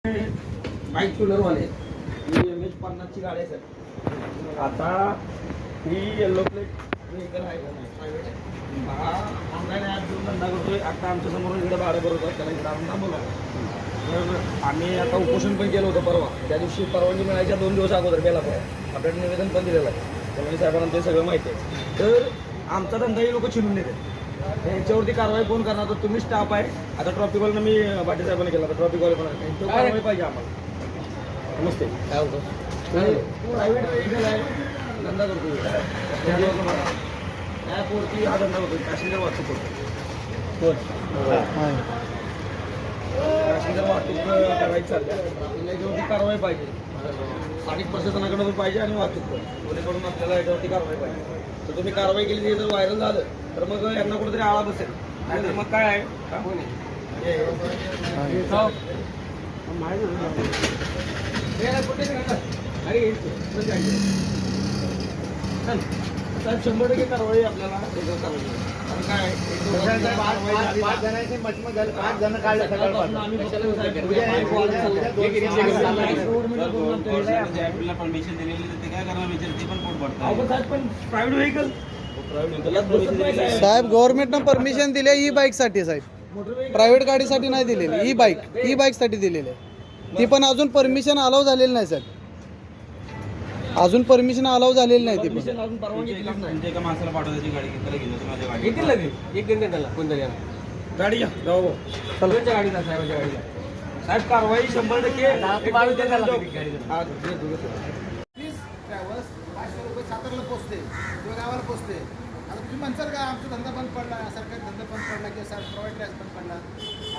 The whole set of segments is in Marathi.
बाईक टूलरवाले MH50 ची गाडी आहे सर. आता ही येलो प्लेट व्हेकल आहे का नाही प्रायव्हेट हा ऑनलाईन ॲप घेऊन धंदा करतोय. आता आमच्या समोर इकडे भाडं भरत होतं त्याला इकडे आपण थांबवलं. तर आम्ही आता उपोषण पण केलं होतं परवा. त्या दिवशी परवानगी मिळायच्या 2 दिवस अगोदर केला पण आपल्याला निवेदन पण दिलेलं आहे. त्यामुळे साहेबांना ते सगळं माहिती आहे. तर आमचा धंदा ही लोक चिनून देतात. याच्यावरती कारवाई कोण करणार तर तुम्ही स्टाफ आहे. आता ट्रॉफिकवाला मी पाटील साहेबांनी केला तर ट्रॉफिकवाले पण आहे तो कारवाई पाहिजे आम्हाला. नमस्ते काय होतं प्रायव्हेट व्हेकल आहे धंदा करतो ॲपवरती हा धंदा करतो पॅसेंजर वाहतूक करतो. पॅसेंजर वाहतूक करायची चालली याच्यावरती कारवाई पाहिजे. स्थानिक प्रशासनाकडे पण पाहिजे आणि वाहतूक पण दोन्हीकडून आपल्याला याच्यावरती कारवाई पाहिजे. तर तुम्ही कारवाई केली जर व्हायरल झालं तर मग यांना कुठेतरी आळा बसेल. नाहीतर मग काय आहे साहेब 100% कारवाई आपल्याला करायची. आणि काय 5 जणांची मचमच झाली 5 जण काढले परमिशन दिलेली ते काय करणार विचारते पण पोट भरतात. पण प्रायव्हेट व्हेकल साहेब गव्हर्नमेंटनं परमिशन दिली आहे ई बाईक साठी साहेब. प्रायव्हेट गाडीसाठी नाही दिलेली. ई बाईक साठी दिलेली आहे. ती पण अजून परमिशन अलाव झालेली नाही साहेब. अजून परमिशन अलाव झालेली नाही ती पण. अजून परवानगी दिलीच नाही. म्हणजे एका माणसाला पाठवायची गाडी त्याला घेऊन माझ्या गाडी येतील लगेच एक दिन त्याला कोणतरी गाडी घ्या जाऊ सगळ्यांच्या गाडीला साहेबांच्या गाडीला साहेब कारवाई 100%. ट्रॅव्हल्स 500 रुपये सातारला पोचते किंवा गावाला पोचते. आता तुम्ही म्हणसाल का आमचा धंदा बंद पडला सरकारी धंदा बंद पडला किंवा सर प्रायव्हेट ट्रॅव्हल्स बंद पडला.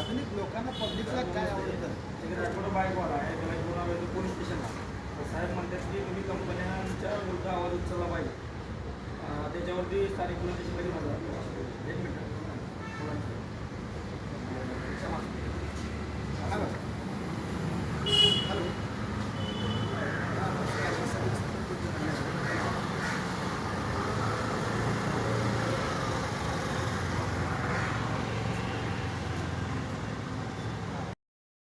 आधुनिक लोकांना पब्लिकला काय आवडतं तिकडे थोडं बाईकवाला आहे त्याला घेऊन पोलीस स्टेशनला साहेब म्हणतात की तुम्ही कंपन्यांच्या विरुद्ध आवाज उचलला पाहिजे. त्याच्यावरती स्थानिक पोलीस स्टेशन कधी म्हणतात 1 मिनिट